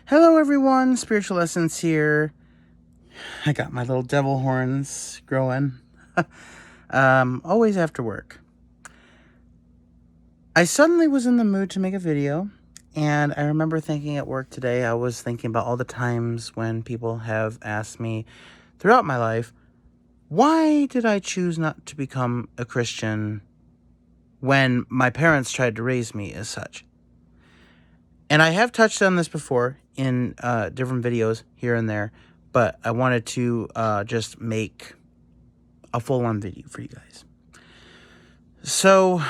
Hello everyone, Spiritual Essence here. I got my little devil horns growing. Always after work. I suddenly was in the mood to make a video, and I remember thinking at work today, I was thinking about all the times when people have asked me throughout my life, why did I choose not to become a Christian when my parents tried to raise me as such? And I have touched on this before in different videos here and there, but I wanted to just make a full-on video for you guys. So,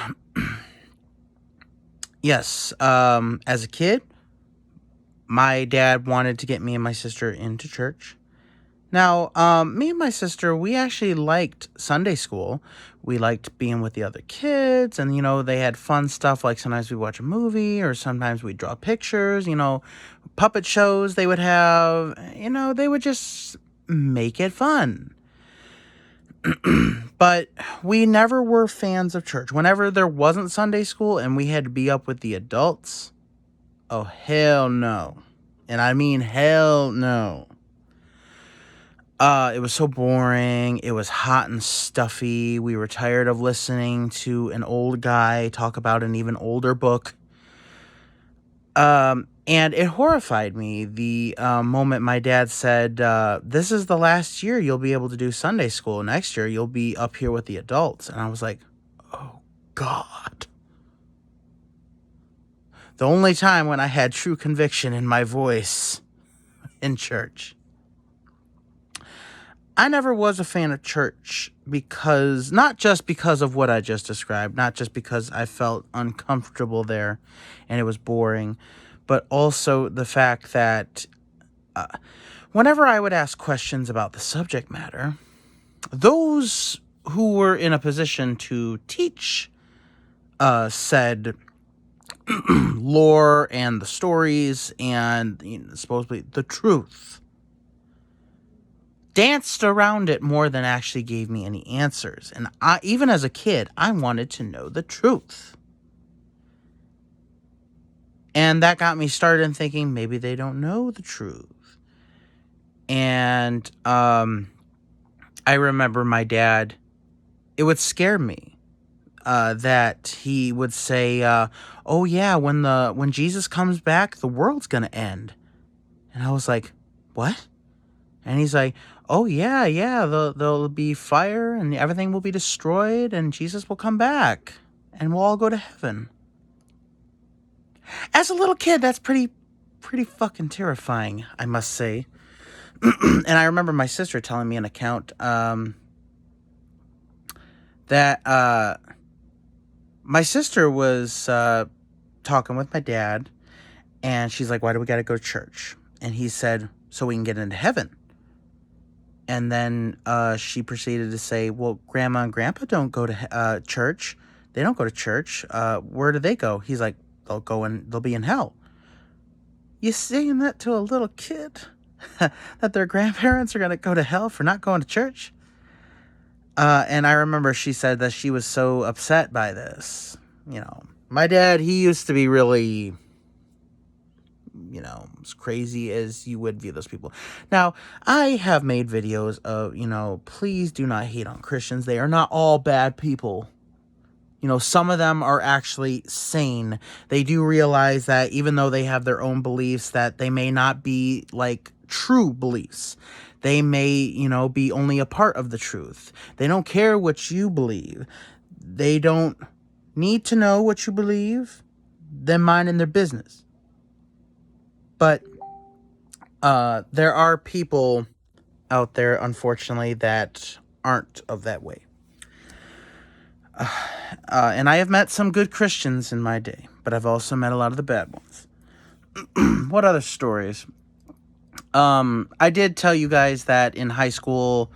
yes, as a kid, my dad wanted to get me and my sister into church. Now, me and my sister, we actually liked Sunday school. We liked being with the other kids, and, they had fun stuff, like sometimes we'd watch a movie, or sometimes we'd draw pictures, puppet shows they would have, they would just make it fun. But we never were fans of church. Whenever there wasn't Sunday school and we had to be up with the adults, oh, hell no. And I mean hell no. It was so boring. It was hot and stuffy. We were tired of listening to an old guy talk about an even older book. And it horrified me the moment my dad said, this is the last year you'll be able to do Sunday school. Next year, you'll be up here with the adults. And I was like, oh, God. The only time when I had true conviction in my voice in church. I never was a fan of church because, not just because of what I just described, not just because I felt uncomfortable there and it was boring, but also the fact that whenever I would ask questions about the subject matter, those who were in a position to teach said lore and the stories and supposedly the truth, danced around it more than actually gave me any answers. And even as a kid, I wanted to know the truth. And that got me started thinking maybe they don't know the truth. And I remember my dad, it would scare me that he would say, oh yeah, when Jesus comes back, the world's going to end. And I was like, what? And he's like, oh, yeah, there'll be fire and everything will be destroyed and Jesus will come back and we'll all go to heaven. As a little kid, that's pretty fucking terrifying, I must say. And I remember my sister telling me an account that my sister was talking with my dad, and she's like, why do we got to go to church? And he said, so we can get into heaven. And then she proceeded to say, well, Grandma and Grandpa don't go to church. They don't go to church. Where do they go? He's like, they'll be in hell. You saying that to a little kid? That their grandparents are going to go to hell for not going to church? And I remember she said that she was so upset by this. My dad, he used to be really, as crazy as you would view those people. Now, I have made videos of, please do not hate on Christians. They are not all bad people. Some of them are actually sane. They do realize that even though they have their own beliefs, that they may not be like true beliefs. They may, be only a part of the truth. They don't care what you believe. They don't need to know what you believe. They're minding their business. But there are people out there, unfortunately, that aren't of that way. And I have met some good Christians in my day, but I've also met a lot of the bad ones. What other stories? I did tell you guys that in high school,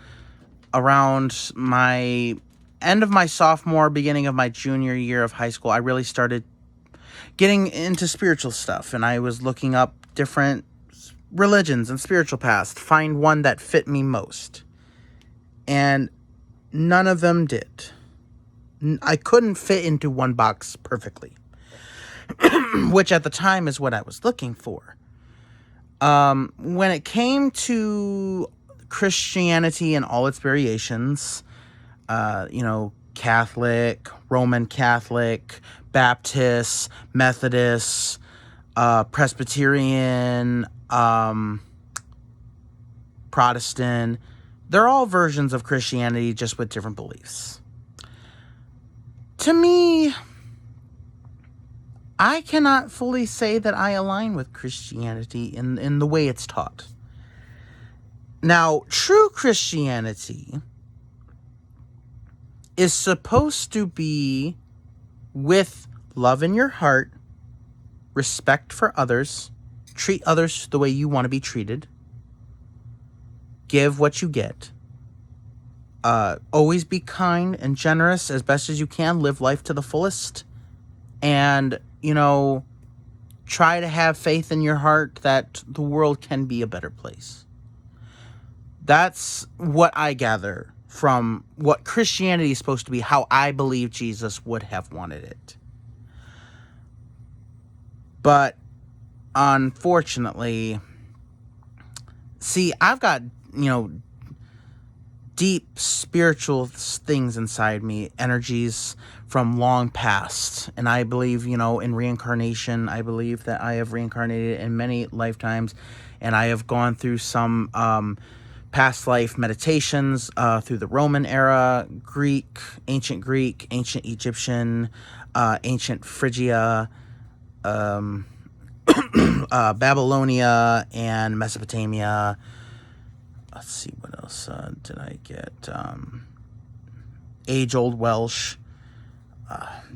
around my end of my sophomore, beginning of my junior year of high school, I really started getting into spiritual stuff, and I was looking up different religions and spiritual paths to find one that fit me most. And none of them did. I couldn't fit into one box perfectly, which at the time is what I was looking for. When it came to Christianity and all its variations, Catholic, Roman Catholic, Baptist, Methodist, Presbyterian, Protestant, they're all versions of Christianity, just with different beliefs. To me, I cannot fully say that I align with Christianity in the way it's taught. Now, true Christianity is supposed to be with love in your heart, respect for others, treat others the way you want to be treated, give what you get, always be kind and generous as best as you can, live life to the fullest, and, try to have faith in your heart that the world can be a better place. That's what I gather from what Christianity is supposed to be, how I believe Jesus would have wanted it. But unfortunately, see, I've got, deep spiritual things inside me, energies from long past. And I believe, in reincarnation. I believe that I have reincarnated in many lifetimes, and I have gone through some past life meditations through the Roman era, ancient Egyptian, ancient Phrygia, Babylonia, and Mesopotamia. Let's see, what else did I get? Age-old Welsh.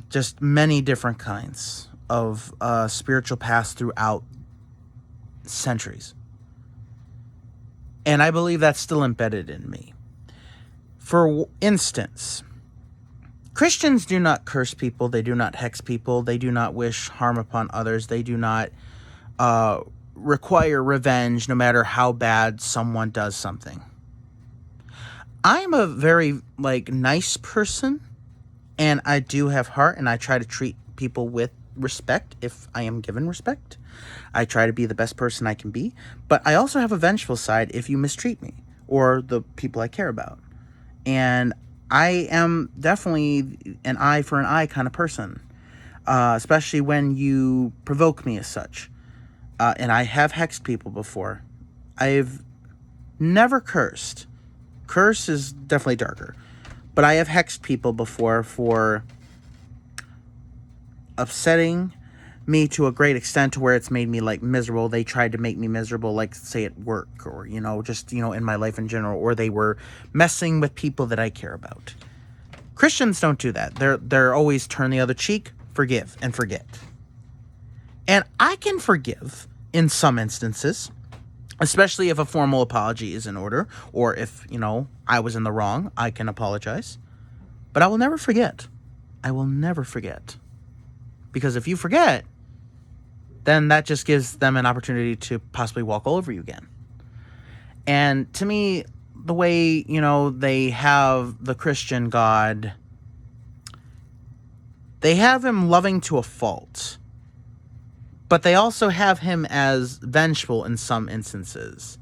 Just many different kinds of spiritual paths throughout centuries. And I believe that's still embedded in me. For instance, Christians do not curse people. They do not hex people. They do not wish harm upon others. They do not require revenge no matter how bad someone does something. I'm a very, nice person, and I do have heart, and I try to treat people with respect if I am given respect. I try to be the best person I can be, but I also have a vengeful side if you mistreat me or the people I care about. And I am definitely an eye for an eye kind of person, especially when you provoke me as such. And I have hexed people before. I've never cursed. Curse is definitely darker. But I have hexed people before for upsetting me to a great extent to where it's made me, miserable. They tried to make me miserable, say, at work or, just, in my life in general. Or they were messing with people that I care about. Christians don't do that. They're always turn the other cheek, forgive, and forget. And I can forgive in some instances, especially if a formal apology is in order, or if, I was in the wrong, I can apologize. But I will never forget. I will never forget. Because if you forget, then that just gives them an opportunity to possibly walk all over you again. And to me, the way, they have the Christian God, they have him loving to a fault. But they also have him as vengeful in some instances,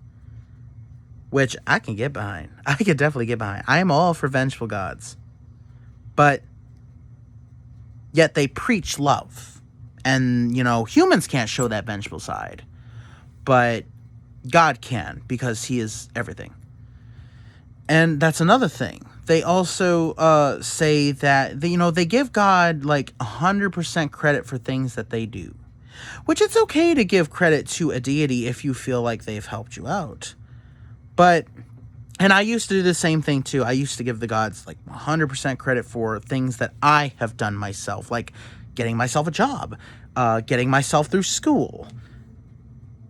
which I can get behind. I can definitely get behind. I am all for vengeful gods. But yet they preach love. And, humans can't show that vengeful side. But God can, because he is everything. And that's another thing. They also say that, they give God 100% credit for things that they do. Which it's okay to give credit to a deity if you feel like they've helped you out. But, and I used to do the same thing too. I used to give the gods 100% credit for things that I have done myself. Like getting myself a job, getting myself through school.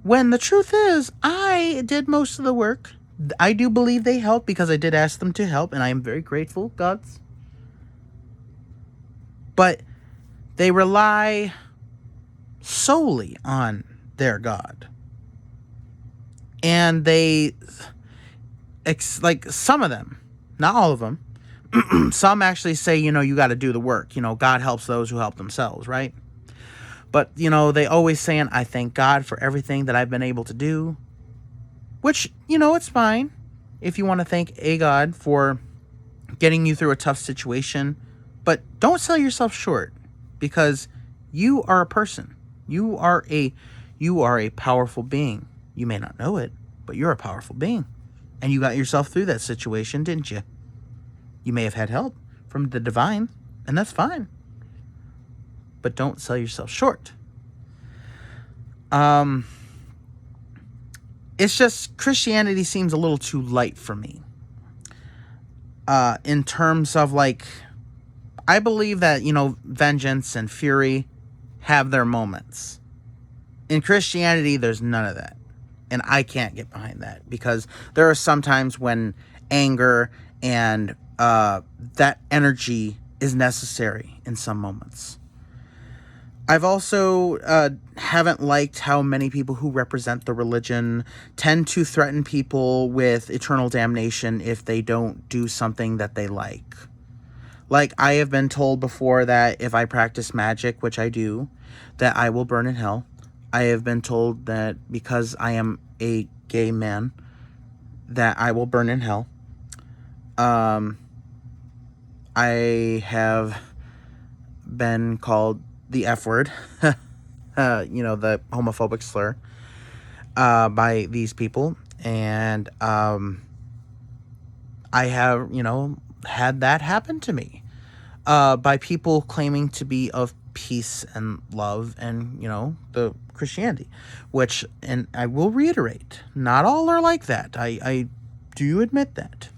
When the truth is, I did most of the work. I do believe they helped because I did ask them to help. And I am very grateful, gods. But they rely solely on their God. And they, some of them, not all of them, some actually say, you got to do the work. God helps those who help themselves, right? But, they always saying, I thank God for everything that I've been able to do. Which, it's fine if you want to thank a God for getting you through a tough situation. But don't sell yourself short, because you are a person. You are a powerful being. You may not know it, but you're a powerful being. And you got yourself through that situation, didn't you? You may have had help from the divine, and that's fine. But don't sell yourself short. It's just Christianity seems a little too light for me. In terms of, like, I believe that, vengeance and fury have their moments. In Christianity, there's none of that. And I can't get behind that, because there are some times when anger and that energy is necessary in some moments. I've also haven't liked how many people who represent the religion tend to threaten people with eternal damnation if they don't do something that they like. Like, I have been told before that if I practice magic, which I do, that I will burn in hell. I have been told that because I am a gay man, that I will burn in hell. I have been called the F word, the homophobic slur, by these people. And I have, had that happen to me by people claiming to be of peace and love and, the Christianity, which, and I will reiterate, not all are like that. I do admit that.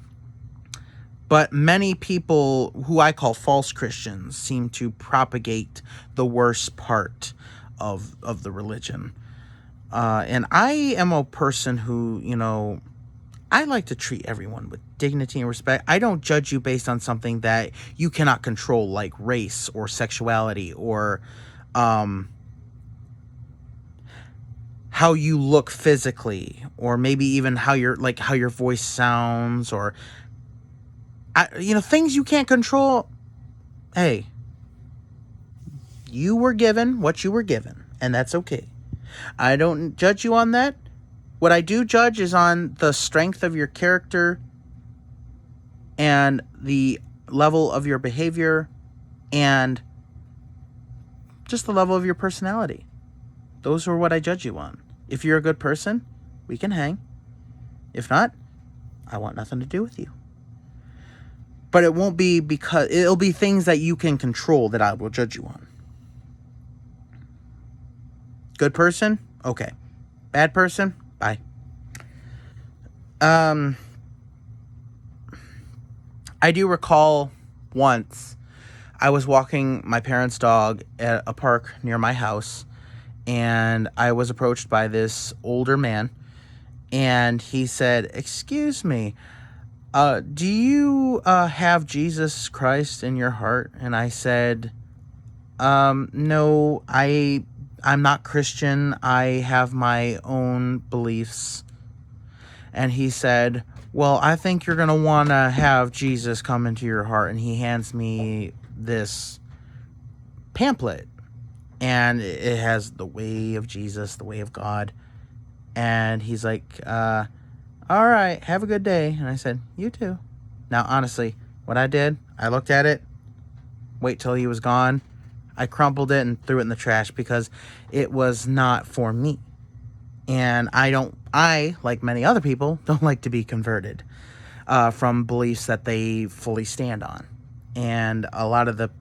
But many people who I call false Christians seem to propagate the worst part of the religion. And I am a person who, I like to treat everyone with dignity and respect. I don't judge you based on something that you cannot control, like race or sexuality or how you look physically, or maybe even how your voice sounds, or things you can't control. Hey, you were given what you were given, and that's okay. I don't judge you on that. What I do judge is on the strength of your character and the level of your behavior and just the level of your personality. Those are what I judge you on. If you're a good person, we can hang. If not, I want nothing to do with you. But it won't be because it'll be things that you can control that I will judge you on. Good person? Okay. Bad person? Bye. I do recall once I was walking my parents' dog at a park near my house, and I was approached by this older man, and he said, "Excuse me, do you have Jesus Christ in your heart?" And I said, "No, I'm not Christian. I have my own beliefs." And he said, "Well, I think you're going to want to have Jesus come into your heart." And he hands me this pamphlet, and it has the way of Jesus, the way of God. And he's like, "All right, have a good day." And I said, "You too." Now, honestly, what I did, I looked at it, wait till he was gone. I crumpled it and threw it in the trash because it was not for me. And I, like many other people, don't like to be converted from beliefs that they fully stand on. And a lot of the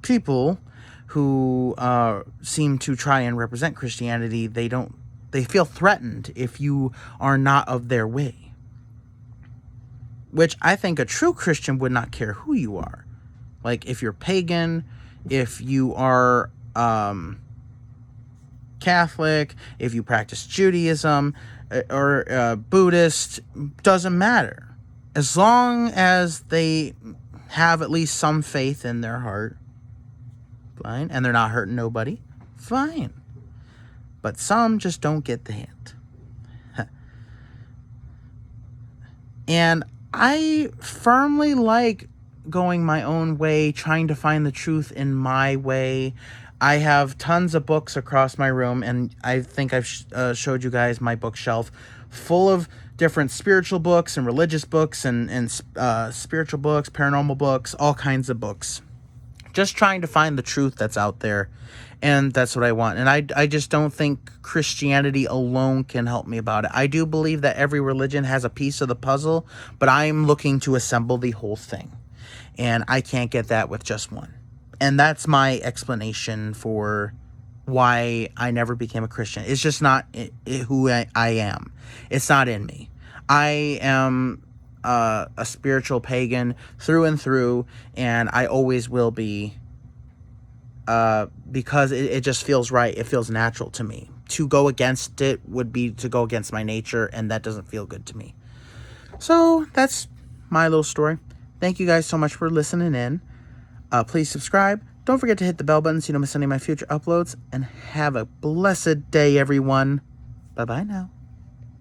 people who seem to try and represent Christianity, they feel threatened if you are not of their way. Which I think a true Christian would not care who you are. Like, if you're pagan, if you are Catholic, if you practice Judaism or Buddhist, doesn't matter. As long as they have at least some faith in their heart, fine, and they're not hurting nobody, fine. But some just don't get the hint. And I firmly like going my own way, trying to find the truth in my way. I have tons of books across my room, and I think I've showed you guys my bookshelf full of different spiritual books and religious books and spiritual books, paranormal books, all kinds of books. Just trying to find the truth that's out there, and that's what I want. And I just don't think Christianity alone can help me about it. I do believe that every religion has a piece of the puzzle, but I'm looking to assemble the whole thing, and I can't get that with just one. And that's my explanation for why I never became a Christian. It's just not who I am. It's not in me. I am a spiritual pagan through and through, and I always will be, because it just feels right. It feels natural to me. To go against it would be to go against my nature, and that doesn't feel good to me. So that's my little story. Thank you guys so much for listening in. Please subscribe. Don't forget to hit the bell button so you don't miss any of my future uploads. And have a blessed day, everyone. Bye-bye now.